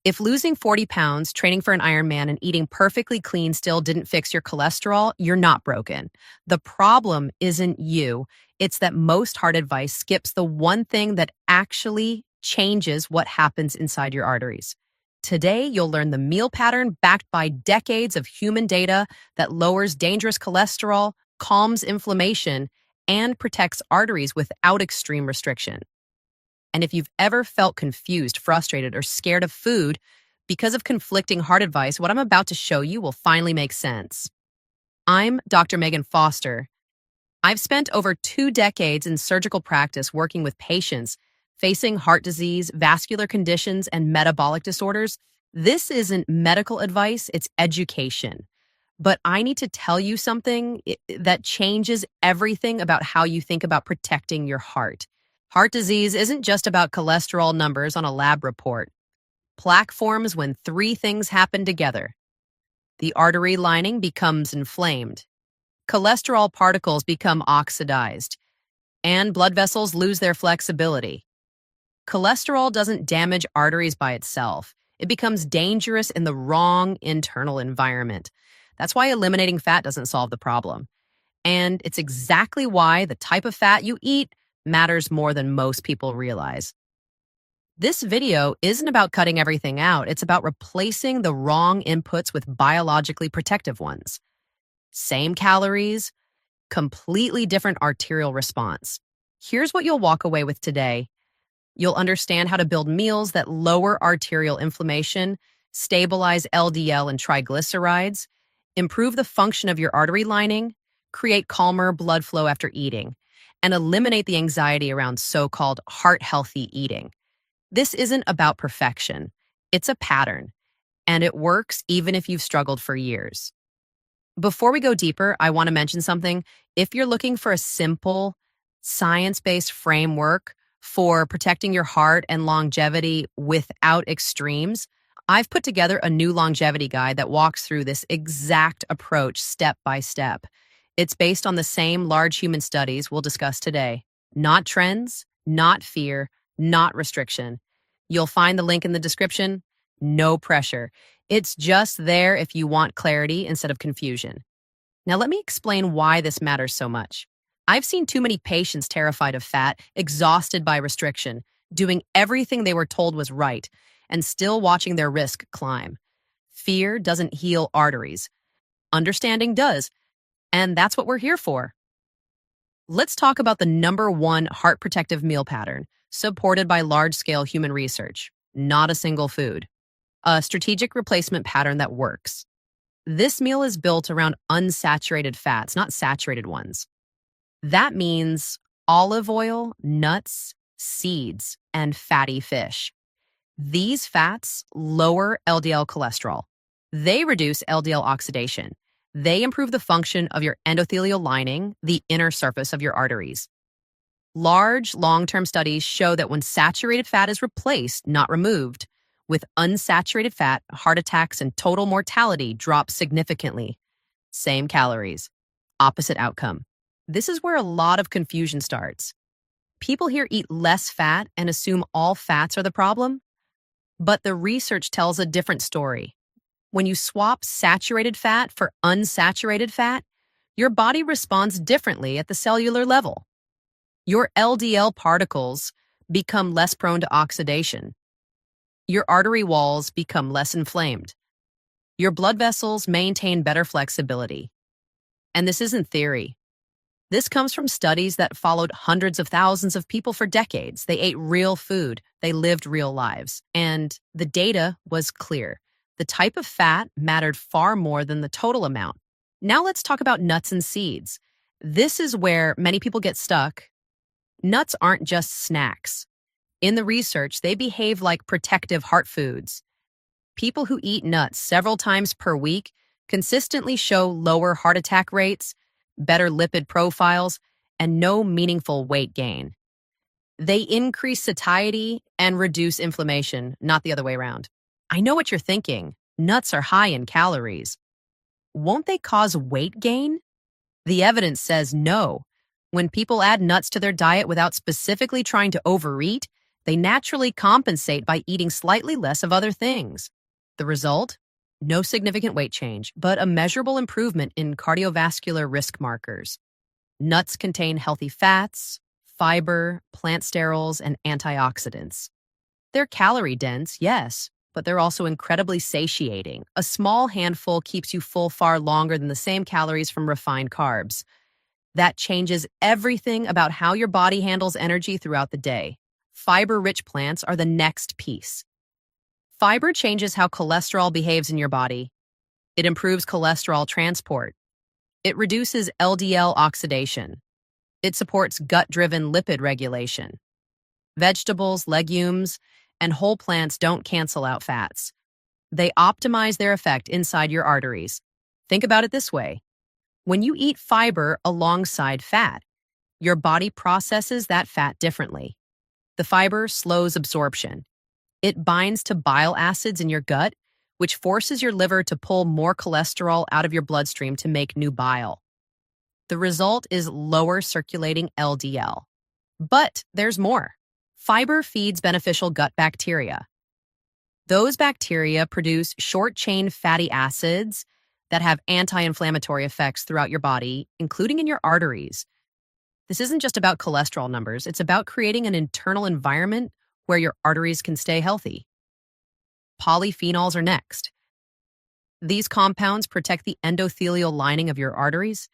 If losing 40 pounds, training for an Ironman, and eating perfectly clean still didn't fix your cholesterol, you're not broken. The problem isn't you. It's that most heart advice skips the one thing that actually changes what happens inside your arteries. Today, you'll learn the meal pattern backed by decades of human data that lowers dangerous cholesterol, calms inflammation, and protects arteries without extreme restriction. And if you've ever felt confused, frustrated, or scared of food because of conflicting heart advice, what I'm about to show you will finally make sense. I'm Dr. Megan Foster. I've spent over 2 decades in surgical practice working with patients facing heart disease, vascular conditions, and metabolic disorders. This isn't medical advice, it's education. But I need to tell you something that changes everything about how you think about protecting your heart. Heart disease isn't just about cholesterol numbers on a lab report. Plaque forms when 3 things happen together. The artery lining becomes inflamed. Cholesterol particles become oxidized. And blood vessels lose their flexibility. Cholesterol doesn't damage arteries by itself. It becomes dangerous in the wrong internal environment. That's why eliminating fat doesn't solve the problem. And it's exactly why the type of fat you eat matters more than most people realize. This video isn't about cutting everything out. It's about replacing the wrong inputs with biologically protective ones. Same calories, completely different arterial response. Here's what you'll walk away with today. You'll understand how to build meals that lower arterial inflammation, stabilize LDL and triglycerides, improve the function of your artery lining, create calmer blood flow after eating, and eliminate the anxiety around so-called heart-healthy eating. This isn't about perfection. It's a pattern, and it works even if you've struggled for years. Before we go deeper, I want to mention something. If you're looking for a simple, science-based framework for protecting your heart and longevity without extremes, I've put together a new longevity guide that walks through this exact approach step by step. It's based on the same large human studies we'll discuss today. Not trends, not fear, not restriction. You'll find the link in the description. No pressure. It's just there if you want clarity instead of confusion. Now let me explain why this matters so much. I've seen too many patients terrified of fat, exhausted by restriction, doing everything they were told was right, and still watching their risk climb. Fear doesn't heal arteries. Understanding does. And that's what we're here for. Let's talk about the #1 heart protective meal pattern, supported by large-scale human research. Not a single food. A strategic replacement pattern that works. This meal is built around unsaturated fats, not saturated ones. That means olive oil, nuts, seeds, and fatty fish. These fats lower LDL cholesterol. They reduce LDL oxidation. They improve the function of your endothelial lining, the inner surface of your arteries. Large, long-term studies show that when saturated fat is replaced, not removed, with unsaturated fat, heart attacks and total mortality drop significantly. Same calories, opposite outcome. This is where a lot of confusion starts. People here eat less fat and assume all fats are the problem, but the research tells a different story. When you swap saturated fat for unsaturated fat, your body responds differently at the cellular level. Your LDL particles become less prone to oxidation. Your artery walls become less inflamed. Your blood vessels maintain better flexibility. And this isn't theory. This comes from studies that followed hundreds of thousands of people for decades. They ate real food. They lived real lives. And the data was clear. The type of fat mattered far more than the total amount. Now let's talk about nuts and seeds. This is where many people get stuck. Nuts aren't just snacks. In the research, they behave like protective heart foods. People who eat nuts several times per week consistently show lower heart attack rates, better lipid profiles, and no meaningful weight gain. They increase satiety and reduce inflammation, not the other way around. I know what you're thinking. Nuts are high in calories. Won't they cause weight gain? The evidence says no. When people add nuts to their diet without specifically trying to overeat, They naturally compensate by eating slightly less of other things. The result? No significant weight change, but a measurable improvement in cardiovascular risk markers. Nuts contain healthy fats, fiber, plant sterols, and antioxidants. They're calorie dense, yes, but they're also incredibly satiating. A small handful keeps you full far longer than the same calories from refined carbs. That changes everything about how your body handles energy throughout the day. Fiber-rich plants are the next piece. Fiber changes how cholesterol behaves in your body. It improves cholesterol transport. It reduces LDL oxidation. It supports gut-driven lipid regulation. Vegetables, legumes, and whole plants don't cancel out fats. They optimize their effect inside your arteries. Think about it this way. When you eat fiber alongside fat, your body processes that fat differently. The fiber slows absorption. It binds to bile acids in your gut, which forces your liver to pull more cholesterol out of your bloodstream to make new bile. The result is lower circulating LDL. But there's more. Fiber feeds beneficial gut bacteria. Those bacteria produce short-chain fatty acids that have anti-inflammatory effects throughout your body, including in your arteries. This isn't just about cholesterol numbers, it's about creating an internal environment where your arteries can stay healthy. Polyphenols are next. These compounds protect the endothelial lining of your arteries.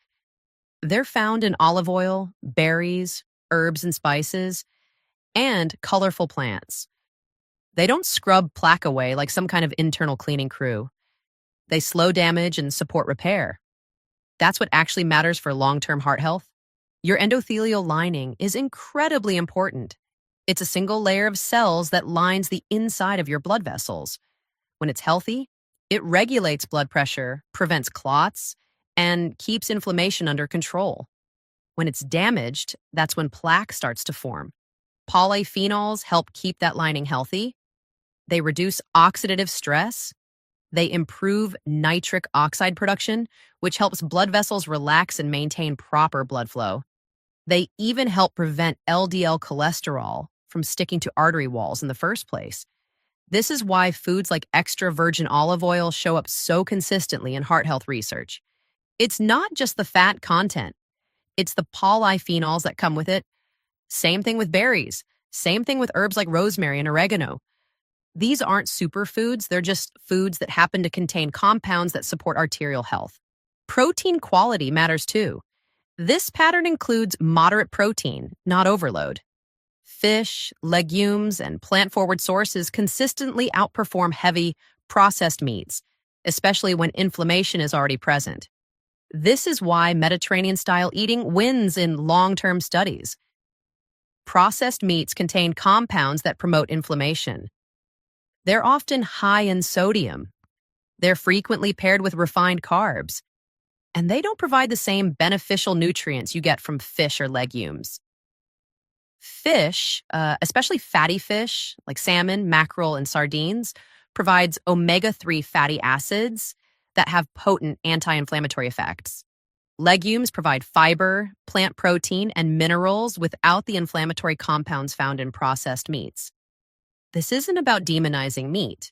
They're found in olive oil, berries, herbs and spices, and colorful plants. They don't scrub plaque away like some kind of internal cleaning crew. They slow damage and support repair. That's what actually matters for long-term heart health. Your endothelial lining is incredibly important. It's a single layer of cells that lines the inside of your blood vessels. When it's healthy, it regulates blood pressure, prevents clots, and keeps inflammation under control. When it's damaged, that's when plaque starts to form. Polyphenols help keep that lining healthy. They reduce oxidative stress. They improve nitric oxide production, which helps blood vessels relax and maintain proper blood flow. They even help prevent LDL cholesterol from sticking to artery walls in the first place. This is why foods like extra virgin olive oil show up so consistently in heart health research. It's not just the fat content. It's the polyphenols that come with it. Same thing with berries. Same thing with herbs like rosemary and oregano. These aren't superfoods, they're just foods that happen to contain compounds that support arterial health. Protein quality matters too. This pattern includes moderate protein, not overload. Fish, legumes, and plant-forward sources consistently outperform heavy, processed meats, especially when inflammation is already present. This is why Mediterranean-style eating wins in long-term studies. Processed meats contain compounds that promote inflammation. They're often high in sodium. They're frequently paired with refined carbs. And they don't provide the same beneficial nutrients you get from fish or legumes. Fish, especially fatty fish like salmon, mackerel, and sardines, provides omega-3 fatty acids that have potent anti-inflammatory effects. Legumes provide fiber, plant protein, and minerals without the inflammatory compounds found in processed meats. This isn't about demonizing meat.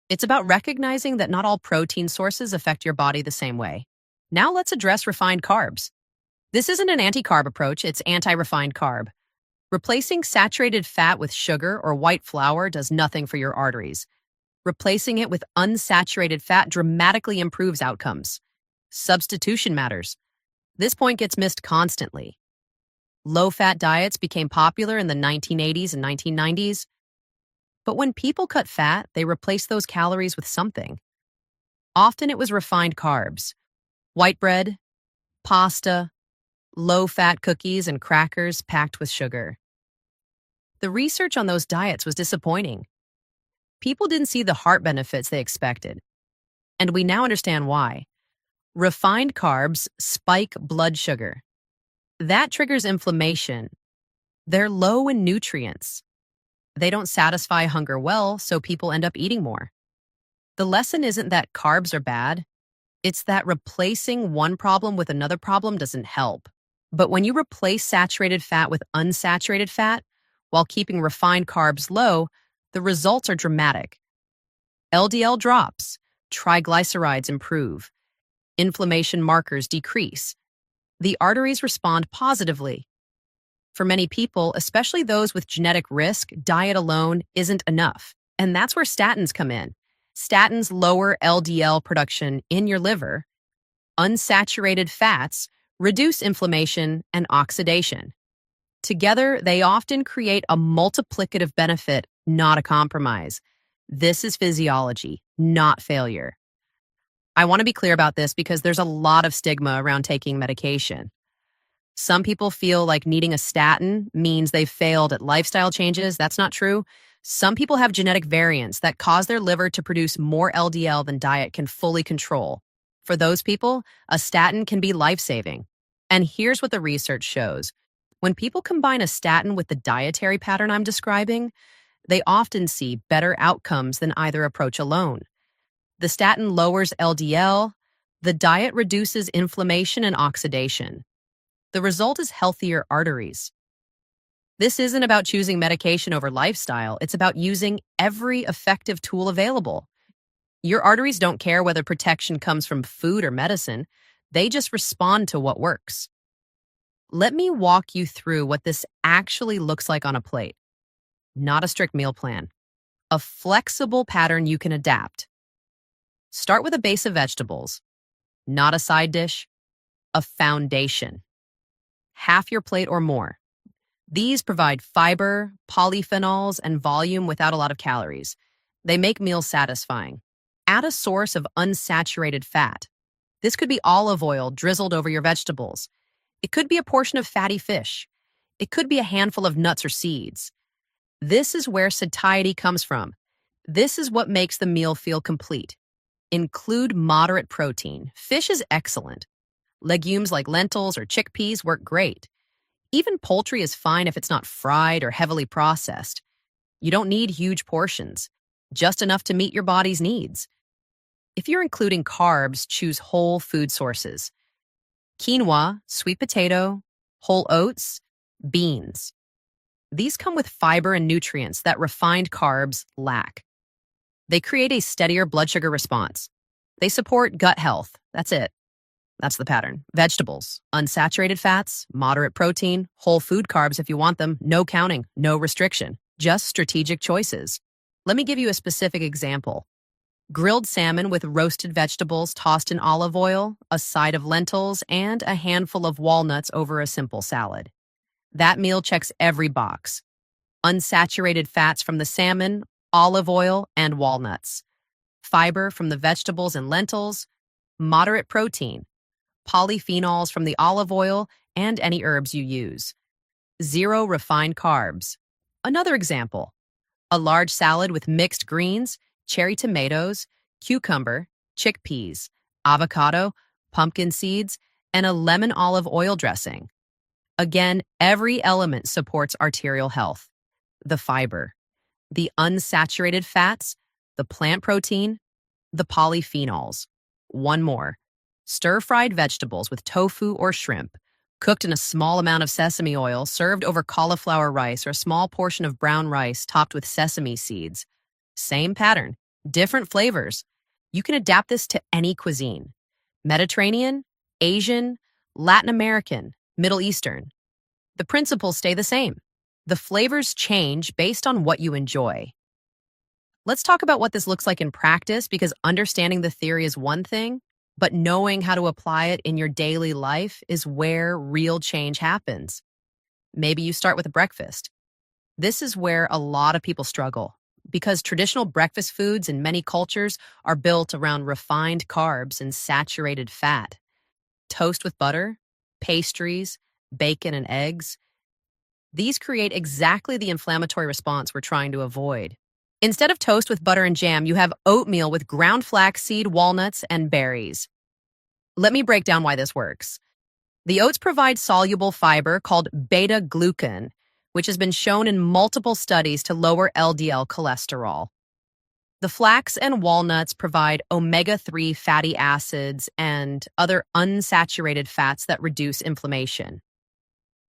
It's about recognizing that not all protein sources affect your body the same way. Now let's address refined carbs. This isn't an anti-carb approach, it's anti-refined carb. Replacing saturated fat with sugar or white flour does nothing for your arteries. Replacing it with unsaturated fat dramatically improves outcomes. Substitution matters. This point gets missed constantly. Low-fat diets became popular in the 1980s and 1990s. But when people cut fat, they replaced those calories with something. Often it was refined carbs. White bread, pasta, low-fat cookies, and crackers packed with sugar. The research on those diets was disappointing. People didn't see the heart benefits they expected. And we now understand why. Refined carbs spike blood sugar. That triggers inflammation. They're low in nutrients. They don't satisfy hunger well, so people end up eating more. The lesson isn't that carbs are bad. It's that replacing one problem with another problem doesn't help. But when you replace saturated fat with unsaturated fat, while keeping refined carbs low, the results are dramatic. LDL drops, triglycerides improve, inflammation markers decrease. The arteries respond positively. For many people, especially those with genetic risk, diet alone isn't enough. And that's where statins come in. Statins lower LDL production in your liver. Unsaturated fats reduce inflammation and oxidation. Together, they often create a multiplicative benefit, not a compromise. This is physiology, not failure. I want to be clear about this because there's a lot of stigma around taking medication. Some people feel like needing a statin means they've failed at lifestyle changes. That's not true. Some people have genetic variants that cause their liver to produce more LDL than diet can fully control. For those people, a statin can be life-saving. And here's what the research shows. When people combine a statin with the dietary pattern I'm describing, they often see better outcomes than either approach alone. The statin lowers LDL, the diet reduces inflammation and oxidation. The result is healthier arteries. This isn't about choosing medication over lifestyle, it's about using every effective tool available. Your arteries don't care whether protection comes from food or medicine, they just respond to what works. Let me walk you through what this actually looks like on a plate. Not a strict meal plan. A flexible pattern you can adapt. Start with a base of vegetables. Not a side dish, a foundation. Half your plate or more. These provide fiber, polyphenols, and volume without a lot of calories. They make meals satisfying. Add a source of unsaturated fat. This could be olive oil drizzled over your vegetables. It could be a portion of fatty fish. It could be a handful of nuts or seeds. This is where satiety comes from. This is what makes the meal feel complete. Include moderate protein. Fish is excellent. Legumes like lentils or chickpeas work great. Even poultry is fine if it's not fried or heavily processed. You don't need huge portions, just enough to meet your body's needs. If you're including carbs, choose whole food sources. Quinoa, sweet potato, whole oats, beans. These come with fiber and nutrients that refined carbs lack. They create a steadier blood sugar response. They support gut health. That's it. That's the pattern. Vegetables, unsaturated fats, moderate protein, whole food carbs if you want them, no counting, no restriction, just strategic choices. Let me give you a specific example. Grilled salmon with roasted vegetables tossed in olive oil, a side of lentils, and a handful of walnuts over a simple salad. That meal checks every box. Unsaturated fats from the salmon, olive oil, and walnuts. Fiber from the vegetables and lentils, moderate protein, polyphenols from the olive oil and any herbs you use. Zero refined carbs. Another example, a large salad with mixed greens, cherry tomatoes, cucumber, chickpeas, avocado, pumpkin seeds, and a lemon olive oil dressing. Again, every element supports arterial health. The fiber, the unsaturated fats, the plant protein, the polyphenols. One more. Stir-fried vegetables with tofu or shrimp, cooked in a small amount of sesame oil, served over cauliflower rice or a small portion of brown rice topped with sesame seeds. Same pattern, different flavors. You can adapt this to any cuisine. Mediterranean, Asian, Latin American, Middle Eastern. The principles stay the same. The flavors change based on what you enjoy. Let's talk about what this looks like in practice, because understanding the theory is one thing, but knowing how to apply it in your daily life is where real change happens. Maybe you start with a breakfast. This is where a lot of people struggle, because traditional breakfast foods in many cultures are built around refined carbs and saturated fat. Toast with butter, pastries, bacon, and eggs. These create exactly the inflammatory response we're trying to avoid. Instead of toast with butter and jam, you have oatmeal with ground flaxseed, walnuts, and berries. Let me break down why this works. The oats provide soluble fiber called beta-glucan, which has been shown in multiple studies to lower LDL cholesterol. The flax and walnuts provide omega-3 fatty acids and other unsaturated fats that reduce inflammation.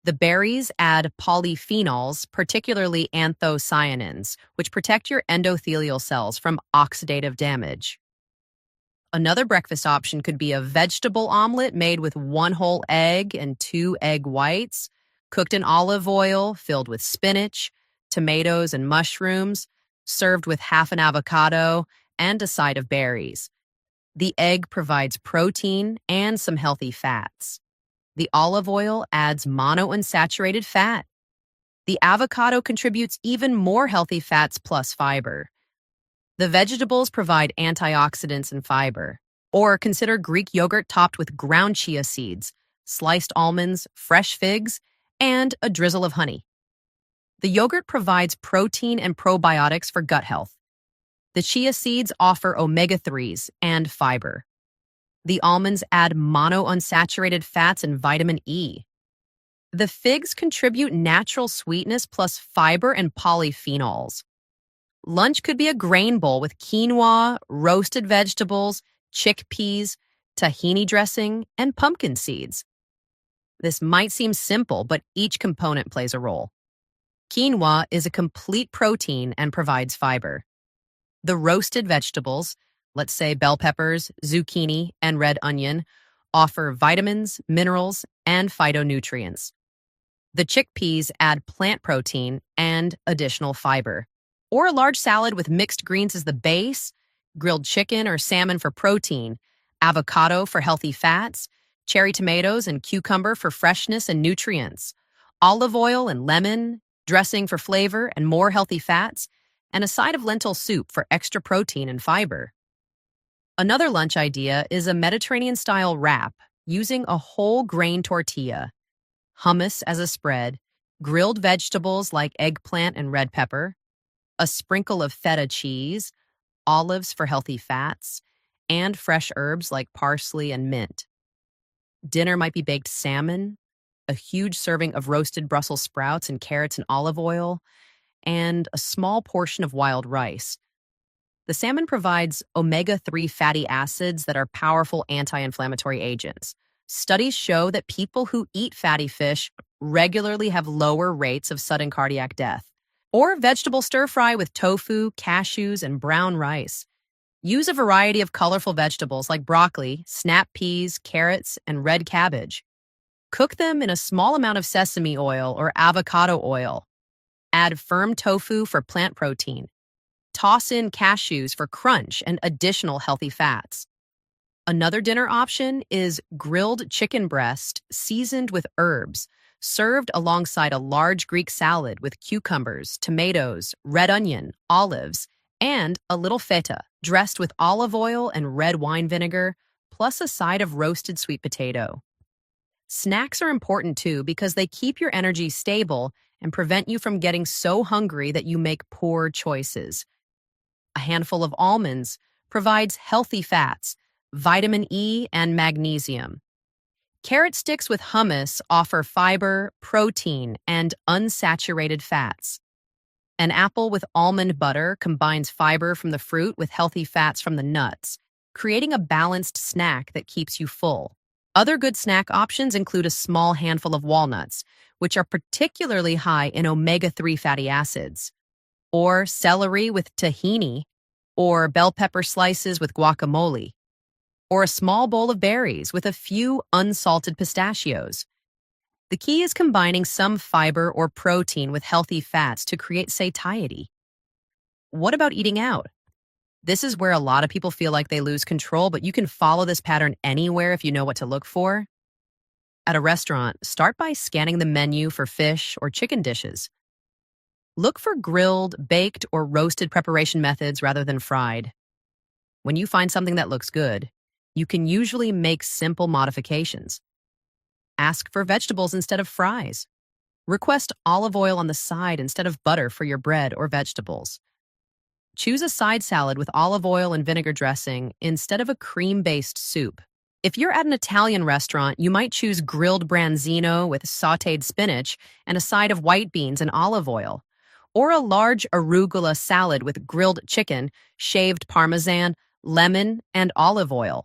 The berries add polyphenols, particularly anthocyanins, which protect your endothelial cells from oxidative damage. Another breakfast option could be a vegetable omelet made with one whole egg and two egg whites, cooked in olive oil, filled with spinach, tomatoes, and mushrooms, served with half an avocado and a side of berries. The egg provides protein and some healthy fats. The olive oil adds monounsaturated fat. The avocado contributes even more healthy fats plus fiber. The vegetables provide antioxidants and fiber. Or consider Greek yogurt topped with ground chia seeds, sliced almonds, fresh figs, and a drizzle of honey. The yogurt provides protein and probiotics for gut health. The chia seeds offer omega-3s and fiber. The almonds add monounsaturated fats and vitamin E. The figs contribute natural sweetness plus fiber and polyphenols. Lunch could be a grain bowl with quinoa, roasted vegetables, chickpeas, tahini dressing, and pumpkin seeds. This might seem simple, but each component plays a role. Quinoa is a complete protein and provides fiber. The roasted vegetables, let's say bell peppers, zucchini, and red onion, offer vitamins, minerals, and phytonutrients. The chickpeas add plant protein and additional fiber. Or a large salad with mixed greens as the base, grilled chicken or salmon for protein, avocado for healthy fats, cherry tomatoes and cucumber for freshness and nutrients, olive oil and lemon, dressing for flavor and more healthy fats, and a side of lentil soup for extra protein and fiber. Another lunch idea is a Mediterranean-style wrap using a whole grain tortilla, hummus as a spread, grilled vegetables like eggplant and red pepper, a sprinkle of feta cheese, olives for healthy fats, and fresh herbs like parsley and mint. Dinner might be baked salmon, a huge serving of roasted Brussels sprouts and carrots in olive oil, and a small portion of wild rice. The salmon provides omega-3 fatty acids that are powerful anti-inflammatory agents. Studies show that people who eat fatty fish regularly have lower rates of sudden cardiac death. Or vegetable stir-fry with tofu, cashews, and brown rice. Use a variety of colorful vegetables like broccoli, snap peas, carrots, and red cabbage. Cook them in a small amount of sesame oil or avocado oil. Add firm tofu for plant protein. Toss in cashews for crunch and additional healthy fats. Another dinner option is grilled chicken breast seasoned with herbs, served alongside a large Greek salad with cucumbers, tomatoes, red onion, olives, and a little feta dressed with olive oil and red wine vinegar, plus a side of roasted sweet potato. Snacks are important too because they keep your energy stable and prevent you from getting so hungry that you make poor choices. A handful of almonds provides healthy fats, vitamin E, and magnesium. Carrot sticks with hummus offer fiber, protein, and unsaturated fats. An apple with almond butter combines fiber from the fruit with healthy fats from the nuts, creating a balanced snack that keeps you full. Other good snack options include a small handful of walnuts, which are particularly high in omega-3 fatty acids, or celery with tahini, or bell pepper slices with guacamole, or a small bowl of berries with a few unsalted pistachios. The key is combining some fiber or protein with healthy fats to create satiety. What about eating out? This is where a lot of people feel like they lose control, but you can follow this pattern anywhere if you know what to look for. At a restaurant, start by scanning the menu for fish or chicken dishes. Look for grilled, baked, or roasted preparation methods rather than fried. When you find something that looks good, you can usually make simple modifications. Ask for vegetables instead of fries. Request olive oil on the side instead of butter for your bread or vegetables. Choose a side salad with olive oil and vinegar dressing instead of a cream-based soup. If you're at an Italian restaurant, you might choose grilled branzino with sautéed spinach and a side of white beans and olive oil, or a large arugula salad with grilled chicken, shaved parmesan, lemon, and olive oil.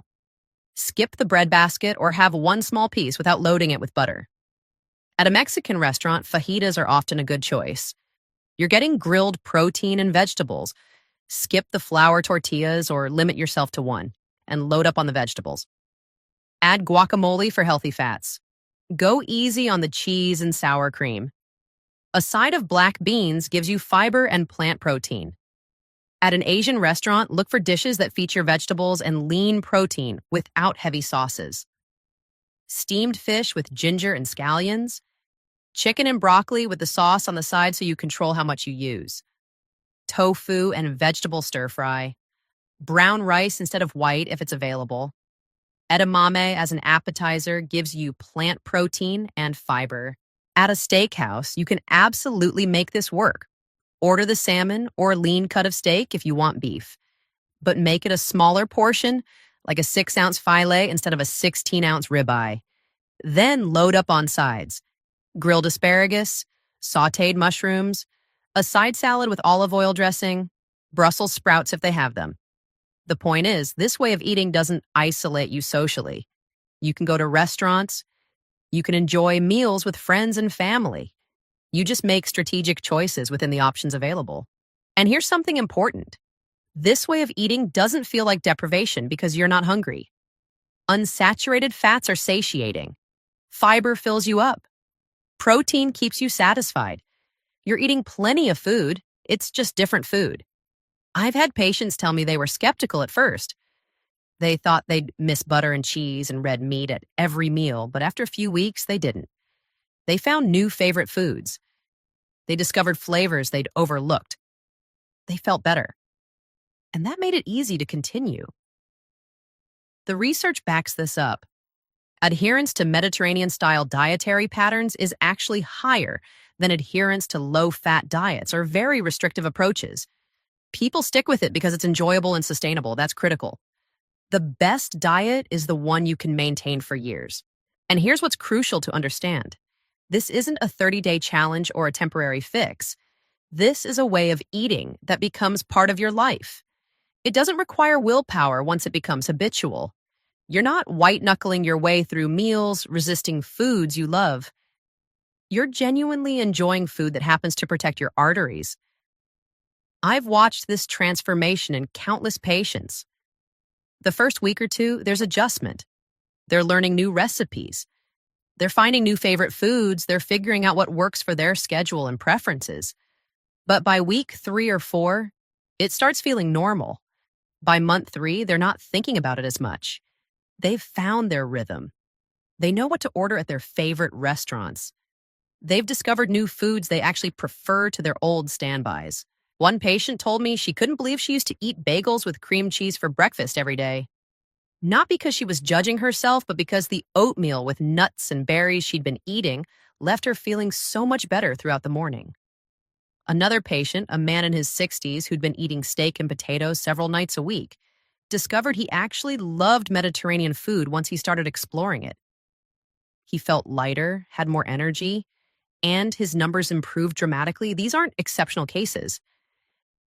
Skip the bread basket or have one small piece without loading it with butter. At a Mexican restaurant, fajitas are often a good choice. You're getting grilled protein and vegetables. Skip the flour tortillas or limit yourself to one, and load up on the vegetables. Add guacamole for healthy fats. Go easy on the cheese and sour cream. A side of black beans gives you fiber and plant protein. At an Asian restaurant, look for dishes that feature vegetables and lean protein without heavy sauces. Steamed fish with ginger and scallions. Chicken and broccoli with the sauce on the side so you control how much you use. Tofu and vegetable stir fry. Brown rice instead of white if it's available. Edamame as an appetizer gives you plant protein and fiber. At a steakhouse, you can absolutely make this work. Order the salmon or lean cut of steak if you want beef, but make it a smaller portion, like a 6-ounce filet instead of a 16-ounce ribeye. Then load up on sides. Grilled asparagus, sautéed mushrooms, a side salad with olive oil dressing, Brussels sprouts if they have them. The point is, this way of eating doesn't isolate you socially. You can go to restaurants. You can enjoy meals with friends and family. You just make strategic choices within the options available. And here's something important. This way of eating doesn't feel like deprivation because you're not hungry. Unsaturated fats are satiating. Fiber fills you up. Protein keeps you satisfied. You're eating plenty of food. It's just different food. I've had patients tell me they were skeptical at first. They thought they'd miss butter and cheese and red meat at every meal, but after a few weeks, they didn't. They found new favorite foods. They discovered flavors they'd overlooked. They felt better. And that made it easy to continue. The research backs this up. Adherence to Mediterranean-style dietary patterns is actually higher than adherence to low-fat diets or very restrictive approaches. People stick with it because it's enjoyable and sustainable. That's critical. The best diet is the one you can maintain for years. And here's what's crucial to understand. This isn't a 30-day challenge or a temporary fix. This is a way of eating that becomes part of your life. It doesn't require willpower once it becomes habitual. You're not white-knuckling your way through meals, resisting foods you love. You're genuinely enjoying food that happens to protect your arteries. I've watched this transformation in countless patients. The first week or two, there's adjustment. They're learning new recipes. They're finding new favorite foods. They're figuring out what works for their schedule and preferences. But by week 3 or 4, it starts feeling normal. By month 3, they're not thinking about it as much. They've found their rhythm. They know what to order at their favorite restaurants. They've discovered new foods they actually prefer to their old standbys. One patient told me she couldn't believe she used to eat bagels with cream cheese for breakfast every day. Not because she was judging herself, but because the oatmeal with nuts and berries she'd been eating left her feeling so much better throughout the morning. Another patient, a man in his 60s who'd been eating steak and potatoes several nights a week, discovered he actually loved Mediterranean food once he started exploring it. He felt lighter, had more energy, and his numbers improved dramatically. These aren't exceptional cases.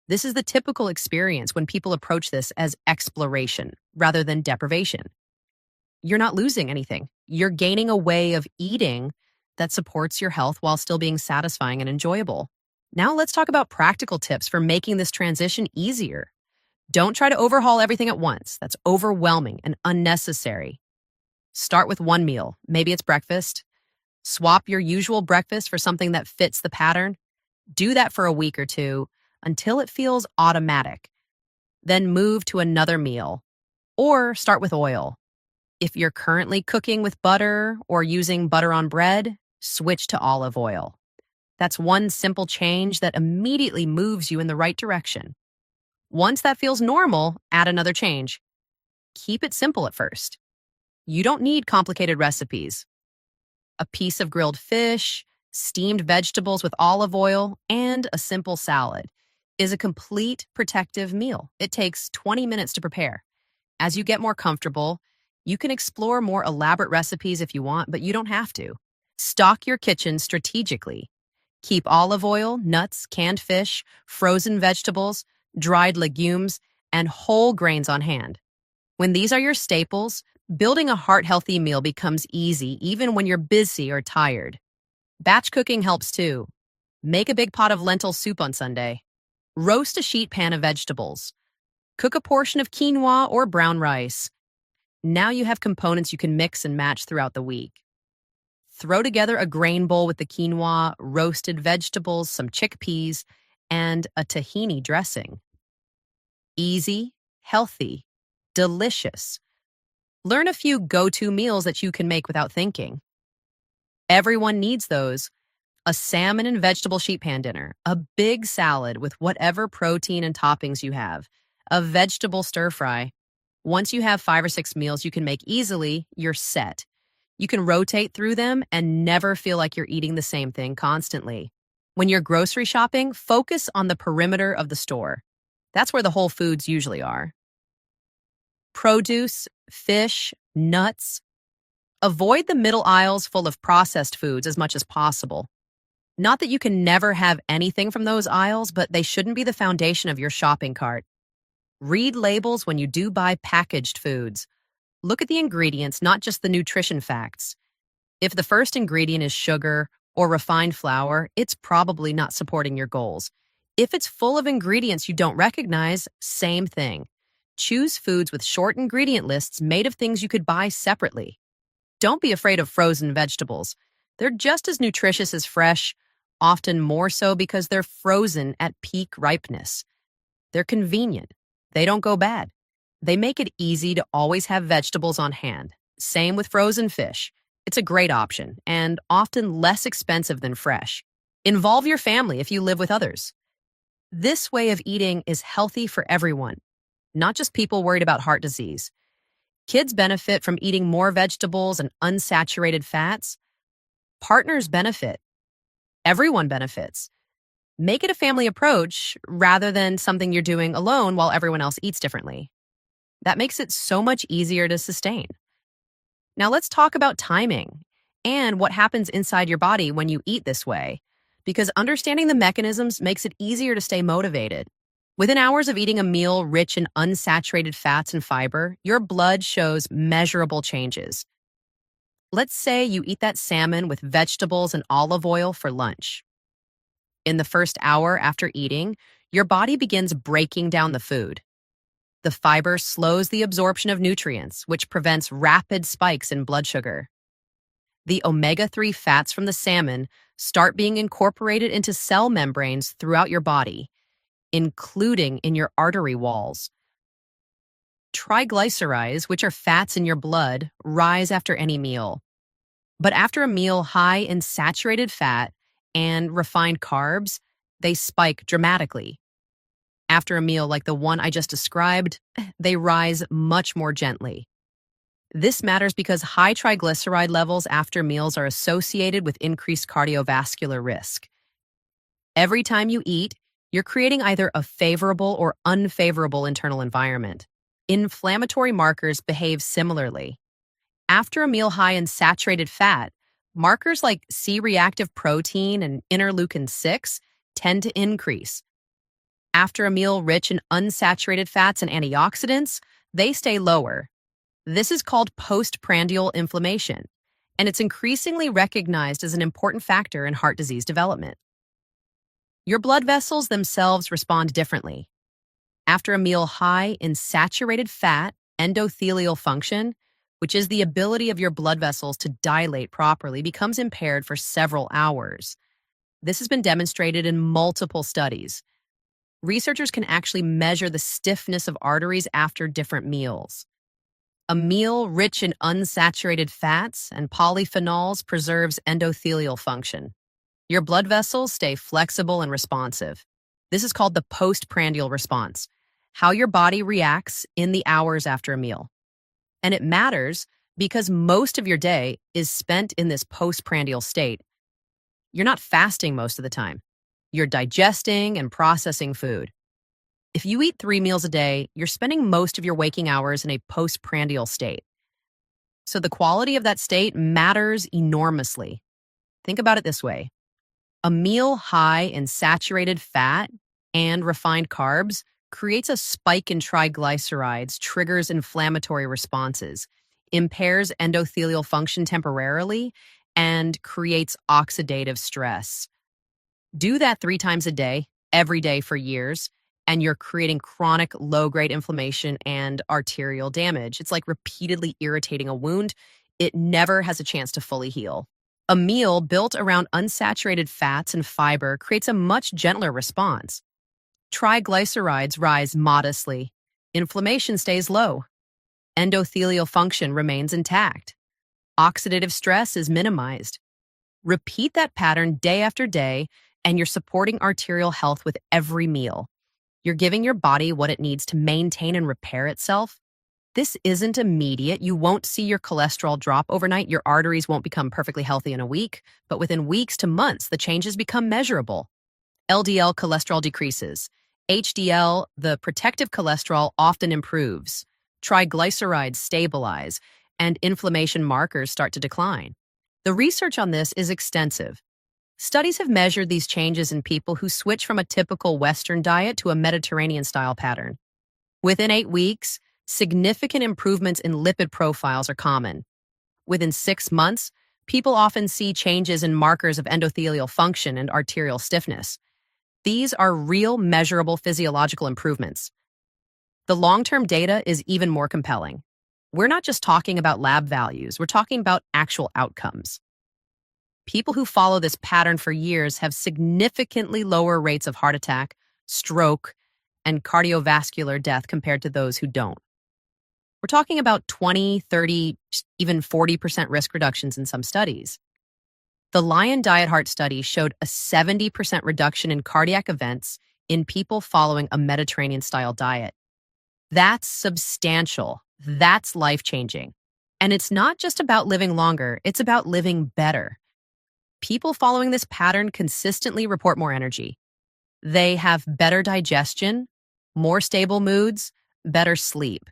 This is the typical experience when people approach this as exploration rather than deprivation. You're not losing anything. You're gaining a way of eating that supports your health while still being satisfying and enjoyable. Now let's talk about practical tips for making this transition easier. Don't try to overhaul everything at once. That's overwhelming and unnecessary. Start with one meal. Maybe it's breakfast. Swap your usual breakfast for something that fits the pattern. Do that for a week or two until it feels automatic. Then move to another meal. Or start with oil. If you're currently cooking with butter or using butter on bread, switch to olive oil. That's one simple change that immediately moves you in the right direction. Once that feels normal, add another change. Keep it simple at first. You don't need complicated recipes. A piece of grilled fish, steamed vegetables with olive oil, and a simple salad is a complete protective meal. It takes 20 minutes to prepare. As you get more comfortable, you can explore more elaborate recipes if you want, but you don't have to. Stock your kitchen strategically. Keep olive oil, nuts, canned fish, frozen vegetables, dried legumes, and whole grains on hand. When these are your staples, building a heart-healthy meal becomes easy even when you're busy or tired. Batch cooking helps too. Make a big pot of lentil soup on Sunday. Roast a sheet pan of vegetables. Cook a portion of quinoa or brown rice. Now you have components you can mix and match throughout the week. Throw together a grain bowl with the quinoa, roasted vegetables, some chickpeas, and a tahini dressing. Easy, healthy, delicious. Learn a few go-to meals that you can make without thinking. Everyone needs those. A salmon and vegetable sheet pan dinner, a big salad with whatever protein and toppings you have, a vegetable stir fry. Once you have 5 or 6 meals you can make easily, you're set. You can rotate through them and never feel like you're eating the same thing constantly. When you're grocery shopping, focus on the perimeter of the store. That's where the whole foods usually are. Produce, fish, nuts. Avoid the middle aisles full of processed foods as much as possible. Not that you can never have anything from those aisles, but they shouldn't be the foundation of your shopping cart. Read labels when you do buy packaged foods. Look at the ingredients, not just the nutrition facts. If the first ingredient is sugar or refined flour, it's probably not supporting your goals. If it's full of ingredients you don't recognize, same thing. Choose foods with short ingredient lists made of things you could buy separately. Don't be afraid of frozen vegetables. They're just as nutritious as fresh, often more so because they're frozen at peak ripeness. They're convenient. They don't go bad. They make it easy to always have vegetables on hand. Same with frozen fish. It's a great option and often less expensive than fresh. Involve your family if you live with others. This way of eating is healthy for everyone, not just people worried about heart disease. Kids benefit from eating more vegetables and unsaturated fats. Partners benefit. Everyone benefits. Make it a family approach rather than something you're doing alone while everyone else eats differently. That makes it so much easier to sustain. Now let's talk about timing and what happens inside your body when you eat this way, because understanding the mechanisms makes it easier to stay motivated. Within hours of eating a meal rich in unsaturated fats and fiber, your blood shows measurable changes. Let's say you eat that salmon with vegetables and olive oil for lunch. In the first hour after eating, your body begins breaking down the food. The fiber slows the absorption of nutrients, which prevents rapid spikes in blood sugar. The omega-3 fats from the salmon start being incorporated into cell membranes throughout your body, including in your artery walls. Triglycerides, which are fats in your blood, rise after any meal. But after a meal high in saturated fat and refined carbs, they spike dramatically. After a meal like the one I just described, they rise much more gently. This matters because high triglyceride levels after meals are associated with increased cardiovascular risk. Every time you eat, you're creating either a favorable or unfavorable internal environment. Inflammatory markers behave similarly. After a meal high in saturated fat, markers like C-reactive protein and interleukin-6 tend to increase. After a meal rich in unsaturated fats and antioxidants, they stay lower. This is called postprandial inflammation, and it's increasingly recognized as an important factor in heart disease development. Your blood vessels themselves respond differently. After a meal high in saturated fat, endothelial function, which is the ability of your blood vessels to dilate properly, becomes impaired for several hours. This has been demonstrated in multiple studies. Researchers can actually measure the stiffness of arteries after different meals. A meal rich in unsaturated fats and polyphenols preserves endothelial function. Your blood vessels stay flexible and responsive. This is called the postprandial response, how your body reacts in the hours after a meal. And it matters because most of your day is spent in this postprandial state. You're not fasting most of the time. You're digesting and processing food. If you eat 3 meals a day, you're spending most of your waking hours in a postprandial state. So the quality of that state matters enormously. Think about it this way. A meal high in saturated fat and refined carbs creates a spike in triglycerides, triggers inflammatory responses, impairs endothelial function temporarily, and creates oxidative stress. Do that 3 times a day, every day for years, and you're creating chronic low-grade inflammation and arterial damage. It's like repeatedly irritating a wound. It never has a chance to fully heal. A meal built around unsaturated fats and fiber creates a much gentler response. Triglycerides rise modestly. Inflammation stays low. Endothelial function remains intact. Oxidative stress is minimized. Repeat that pattern day after day, and you're supporting arterial health with every meal. You're giving your body what it needs to maintain and repair itself. This isn't immediate. You won't see your cholesterol drop overnight. Your arteries won't become perfectly healthy in a week, but within weeks to months, the changes become measurable. LDL cholesterol decreases. HDL, the protective cholesterol, often improves. Triglycerides stabilize, and inflammation markers start to decline. The research on this is extensive. Studies have measured these changes in people who switch from a typical Western diet to a Mediterranean-style pattern. Within 8 weeks, significant improvements in lipid profiles are common. Within 6 months, people often see changes in markers of endothelial function and arterial stiffness. These are real, measurable physiological improvements. The long-term data is even more compelling. We're not just talking about lab values, we're talking about actual outcomes. People who follow this pattern for years have significantly lower rates of heart attack, stroke, and cardiovascular death compared to those who don't. We're talking about 20, 30, even 40% risk reductions in some studies. The Lion Diet Heart study showed a 70% reduction in cardiac events in people following a Mediterranean-style diet. That's substantial. That's life-changing. And it's not just about living longer, it's about living better. People following this pattern consistently report more energy. They have better digestion, more stable moods, better sleep.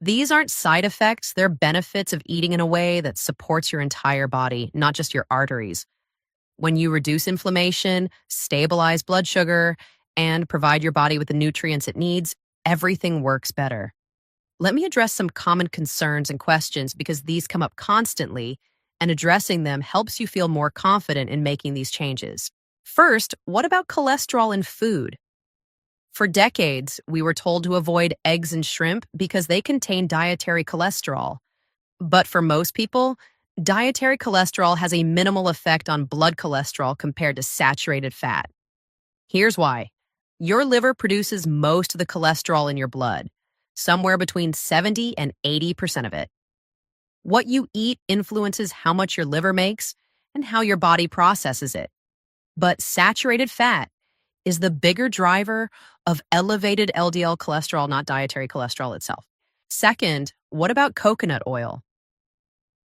These aren't side effects, they're benefits of eating in a way that supports your entire body, not just your arteries. When you reduce inflammation, stabilize blood sugar, and provide your body with the nutrients it needs, everything works better. Let me address some common concerns and questions because these come up constantly, and addressing them helps you feel more confident in making these changes. First, what about cholesterol in food? For decades, we were told to avoid eggs and shrimp because they contain dietary cholesterol. But for most people, dietary cholesterol has a minimal effect on blood cholesterol compared to saturated fat. Here's why. Your liver produces most of the cholesterol in your blood, somewhere between 70 and 80% of it. What you eat influences how much your liver makes and how your body processes it. But saturated fat is the bigger driver of elevated LDL cholesterol, not dietary cholesterol itself. Second, what about coconut oil?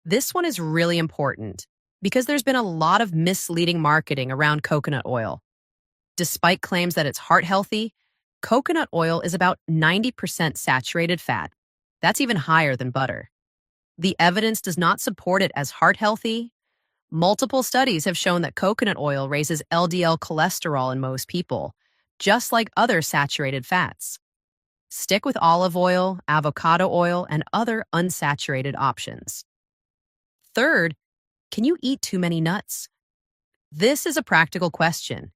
This one is really important because there's been a lot of misleading marketing around coconut oil. Despite claims that it's heart healthy, coconut oil is about 90% saturated fat. That's even higher than butter. The evidence does not support it as heart healthy. Multiple studies have shown that coconut oil raises LDL cholesterol in most people, just like other saturated fats. Stick with olive oil, avocado oil, and other unsaturated options. Third, can you eat too many nuts? This is a practical question.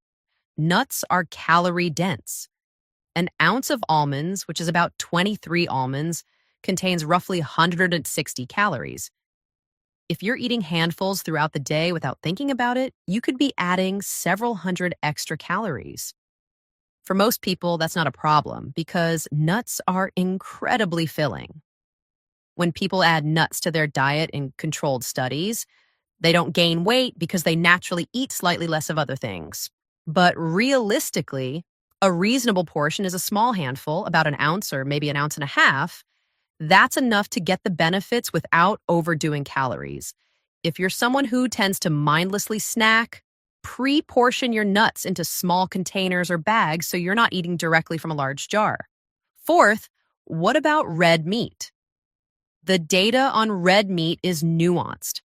Nuts are calorie dense. An ounce of almonds, which is about 23 almonds, contains roughly 160 calories. If you're eating handfuls throughout the day without thinking about it, you could be adding several hundred extra calories. For most people, that's not a problem because nuts are incredibly filling. When people add nuts to their diet in controlled studies, they don't gain weight because they naturally eat slightly less of other things. But realistically, a reasonable portion is a small handful, about an ounce or maybe an ounce and a half. That's enough to get the benefits without overdoing calories. If you're someone who tends to mindlessly snack, pre-portion your nuts into small containers or bags so you're not eating directly from a large jar. Fourth, what about red meat? The data on red meat is nuanced.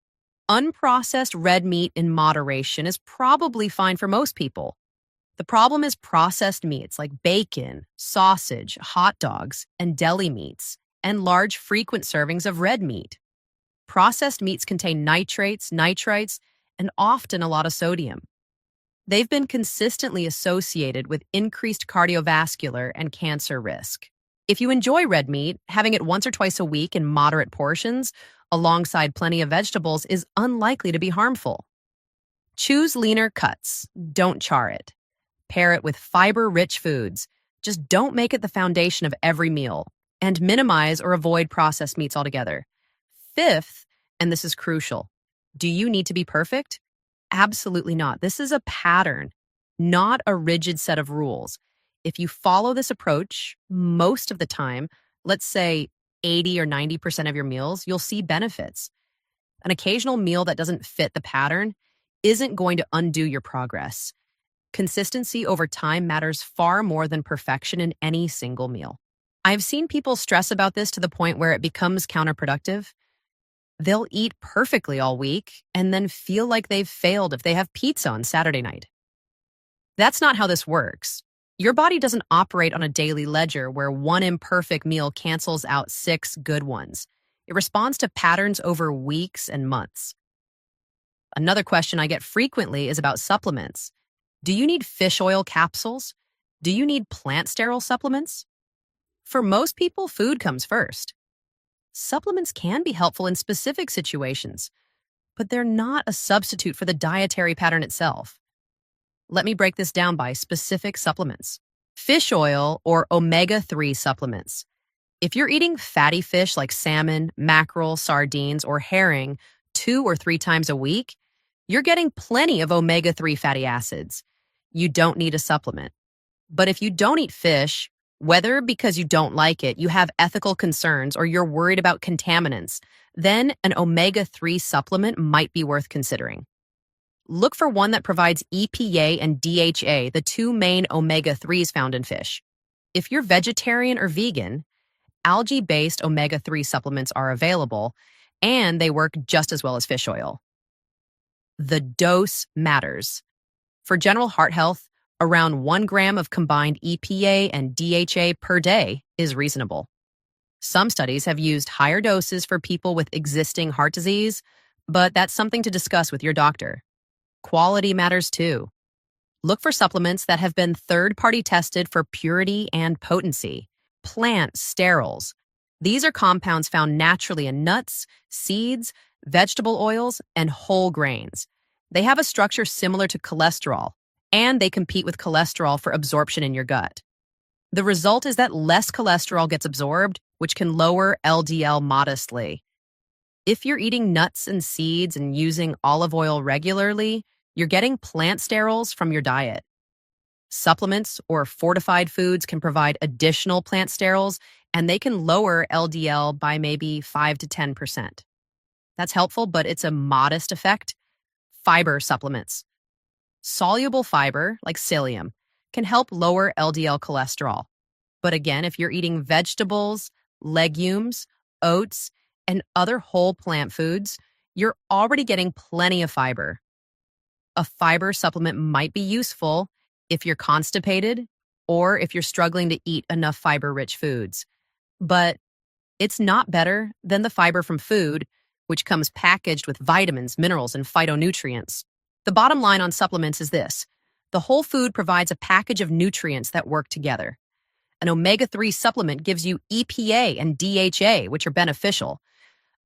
Unprocessed red meat in moderation is probably fine for most people. The problem is processed meats like bacon, sausage, hot dogs, and deli meats, and large frequent servings of red meat. Processed meats contain nitrates, nitrites, and often a lot of sodium. They've been consistently associated with increased cardiovascular and cancer risk. If you enjoy red meat, having it once or twice a week in moderate portions, alongside plenty of vegetables, is unlikely to be harmful. Choose leaner cuts. Don't char it. Pair it with fiber-rich foods. Just don't make it the foundation of every meal. And minimize or avoid processed meats altogether. Fifth, and this is crucial, do you need to be perfect? Absolutely not. This is a pattern, not a rigid set of rules. If you follow this approach most of the time, let's say 80 or 90% of your meals, you'll see benefits. An occasional meal that doesn't fit the pattern isn't going to undo your progress. Consistency over time matters far more than perfection in any single meal. I've seen people stress about this to the point where it becomes counterproductive. They'll eat perfectly all week and then feel like they've failed if they have pizza on Saturday night. That's not how this works. Your body doesn't operate on a daily ledger where one imperfect meal cancels out 6 good ones. It responds to patterns over weeks and months. Another question I get frequently is about supplements. Do you need fish oil capsules? Do you need plant sterol supplements? For most people, food comes first. Supplements can be helpful in specific situations, but they're not a substitute for the dietary pattern itself. Let me break this down by specific supplements. Fish oil or omega-3 supplements. If you're eating fatty fish like salmon, mackerel, sardines, or herring 2 or 3 times a week, you're getting plenty of omega-3 fatty acids. You don't need a supplement. But if you don't eat fish, whether because you don't like it, you have ethical concerns, or you're worried about contaminants, then an omega-3 supplement might be worth considering. Look for one that provides EPA and DHA, the 2 main omega-3s found in fish. If you're vegetarian or vegan, algae-based omega-3 supplements are available, and they work just as well as fish oil. The dose matters. For general heart health, around 1 gram of combined EPA and DHA per day is reasonable. Some studies have used higher doses for people with existing heart disease, but that's something to discuss with your doctor. Quality matters too. Look for supplements that have been third-party tested for purity and potency. Plant sterols. These are compounds found naturally in nuts, seeds, vegetable oils, and whole grains. They have a structure similar to cholesterol, and they compete with cholesterol for absorption in your gut. The result is that less cholesterol gets absorbed, which can lower LDL modestly. If you're eating nuts and seeds and using olive oil regularly, you're getting plant sterols from your diet. Supplements or fortified foods can provide additional plant sterols, and they can lower LDL by maybe 5 to 10%. That's helpful, but it's a modest effect. Fiber supplements. Soluble fiber, like psyllium, can help lower LDL cholesterol. But again, if you're eating vegetables, legumes, oats, and other whole plant foods, you're already getting plenty of fiber. A fiber supplement might be useful if you're constipated or if you're struggling to eat enough fiber-rich foods. But it's not better than the fiber from food, which comes packaged with vitamins, minerals, and phytonutrients. The bottom line on supplements is this: the whole food provides a package of nutrients that work together. An omega-3 supplement gives you EPA and DHA, which are beneficial.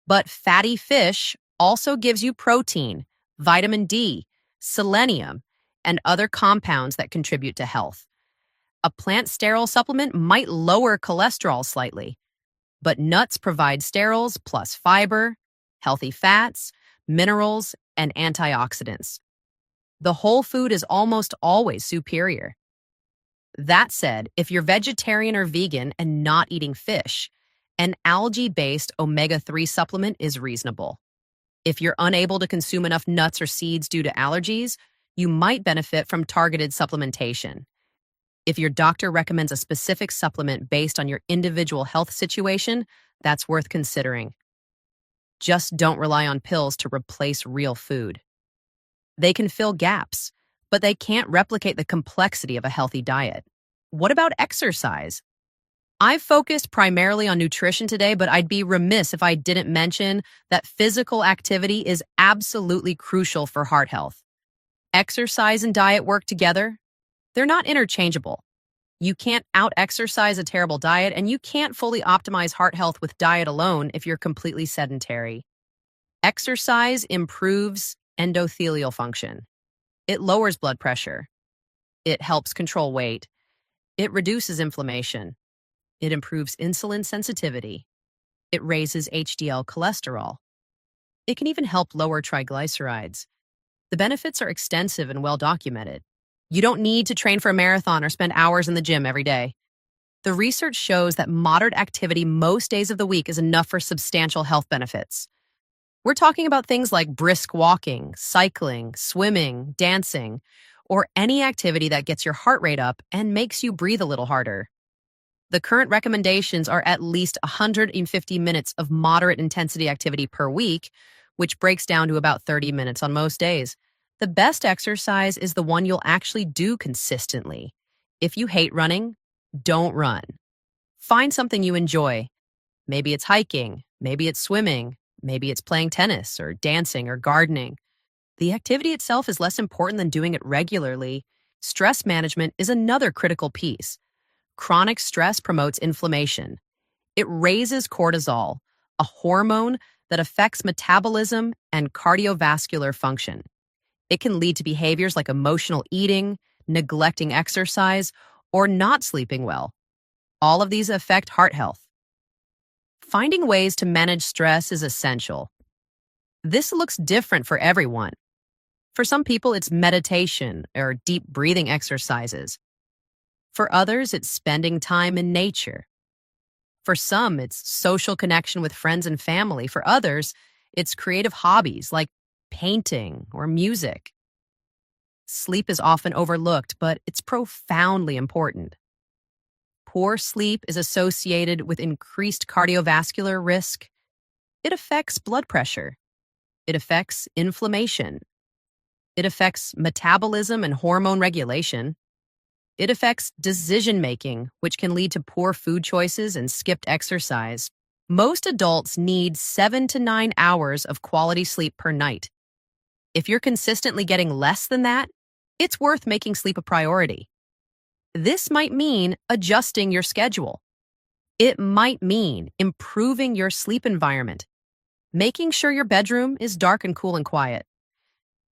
But fatty fish also gives you protein, vitamin D, selenium, and other compounds that contribute to health. A plant sterol supplement might lower cholesterol slightly, but nuts provide sterols plus fiber, healthy fats, minerals, and antioxidants. The whole food is almost always superior. That said, if you're vegetarian or vegan and not eating fish, an algae-based omega-3 supplement is reasonable. If you're unable to consume enough nuts or seeds due to allergies, you might benefit from targeted supplementation. If your doctor recommends a specific supplement based on your individual health situation, that's worth considering. Just don't rely on pills to replace real food. They can fill gaps, but they can't replicate the complexity of a healthy diet. What about exercise? I've focused primarily on nutrition today, but I'd be remiss if I didn't mention that physical activity is absolutely crucial for heart health. Exercise and diet work together. They're not interchangeable. You can't out-exercise a terrible diet, and you can't fully optimize heart health with diet alone if you're completely sedentary. Exercise improves endothelial function. It lowers blood pressure. It helps control weight. It reduces inflammation. It improves insulin sensitivity. It raises HDL cholesterol. It can even help lower triglycerides. The benefits are extensive and well documented. You don't need to train for a marathon or spend hours in the gym every day. The research shows that moderate activity most days of the week is enough for substantial health benefits. We're talking about things like brisk walking, cycling, swimming, dancing, or any activity that gets your heart rate up and makes you breathe a little harder. The current recommendations are at least 150 minutes of moderate intensity activity per week, which breaks down to about 30 minutes on most days. The best exercise is the one you'll actually do consistently. If you hate running, don't run. Find something you enjoy. Maybe it's hiking, maybe it's swimming, maybe it's playing tennis or dancing or gardening. The activity itself is less important than doing it regularly. Stress management is another critical piece. Chronic stress promotes inflammation. It raises cortisol, a hormone that affects metabolism and cardiovascular function. It can lead to behaviors like emotional eating, neglecting exercise, or not sleeping well. All of these affect heart health. Finding ways to manage stress is essential. This looks different for everyone. For some people, it's meditation or deep breathing exercises. For others, it's spending time in nature. For some, it's social connection with friends and family. For others, it's creative hobbies like painting or music. Sleep is often overlooked, but it's profoundly important. Poor sleep is associated with increased cardiovascular risk. It affects blood pressure. It affects inflammation. It affects metabolism and hormone regulation. It affects decision-making, which can lead to poor food choices and skipped exercise. Most adults need 7 to 9 hours of quality sleep per night. If you're consistently getting less than that, it's worth making sleep a priority. This might mean adjusting your schedule. It might mean improving your sleep environment, making sure your bedroom is dark and cool and quiet.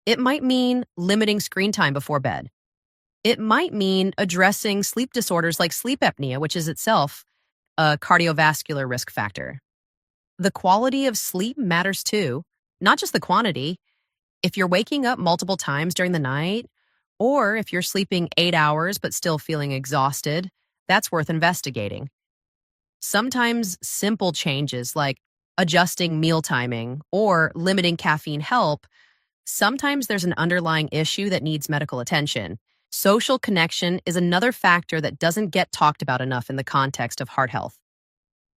It might mean limiting screen time before bed. It might mean addressing sleep disorders like sleep apnea, which is itself a cardiovascular risk factor. The quality of sleep matters too, not just the quantity. If you're waking up multiple times during the night, or if you're sleeping 8 hours but still feeling exhausted, that's worth investigating. Sometimes simple changes like adjusting meal timing or limiting caffeine help. Sometimes there's an underlying issue that needs medical attention. Social connection is another factor that doesn't get talked about enough in the context of heart health.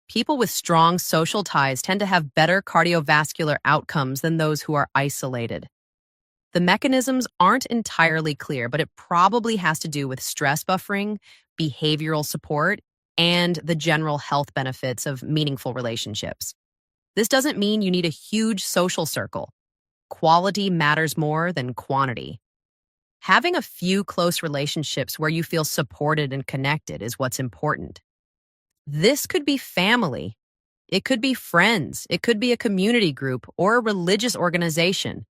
People with strong social ties tend to have better cardiovascular outcomes than those who are isolated. The mechanisms aren't entirely clear, but it probably has to do with stress buffering, behavioral support, and the general health benefits of meaningful relationships. This doesn't mean you need a huge social circle. Quality matters more than quantity. Having a few close relationships where you feel supported and connected is what's important. This could be family. It could be friends. It could be a community group or a religious organization.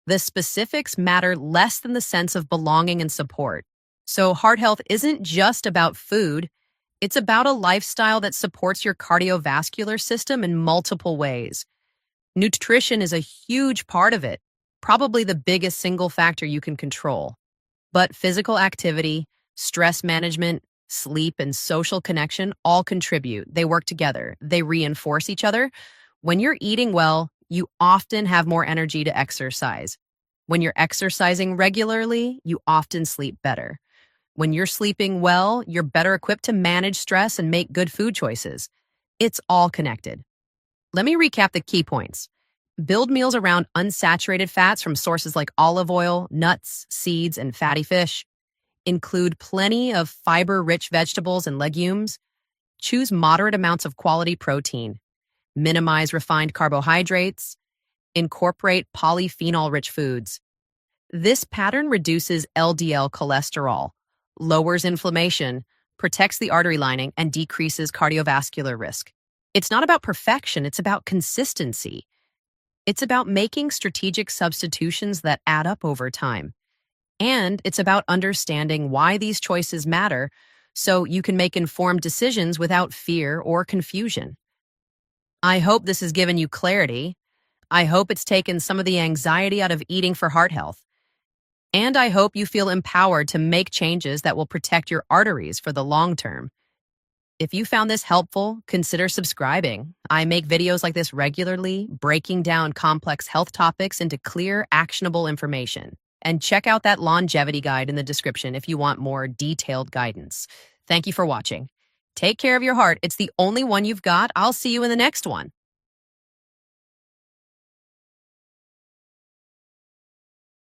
The specifics matter less than the sense of belonging and support. So heart health isn't just about food. It's about a lifestyle that supports your cardiovascular system in multiple ways. Nutrition is a huge part of it, probably the biggest single factor you can control. But physical activity, stress management, sleep, and social connection all contribute. They work together. They reinforce each other. When you're eating well, you often have more energy to exercise. When you're exercising regularly, you often sleep better. When you're sleeping well, you're better equipped to manage stress and make good food choices. It's all connected. Let me recap the key points. Build meals around unsaturated fats from sources like olive oil, nuts, seeds, and fatty fish. Include plenty of fiber-rich vegetables and legumes. Choose moderate amounts of quality protein. Minimize refined carbohydrates. Incorporate polyphenol-rich foods. This pattern reduces LDL cholesterol, lowers inflammation, protects the artery lining, and decreases cardiovascular risk. It's not about perfection, it's about consistency. It's about making strategic substitutions that add up over time. And it's about understanding why these choices matter so you can make informed decisions without fear or confusion. I hope this has given you clarity. I hope it's taken some of the anxiety out of eating for heart health. And I hope you feel empowered to make changes that will protect your arteries for the long term. If you found this helpful, consider subscribing. I make videos like this regularly, breaking down complex health topics into clear, actionable information. And check out that longevity guide in the description if you want more detailed guidance. Thank you for watching. Take care of your heart. It's the only one you've got. I'll see you in the next one.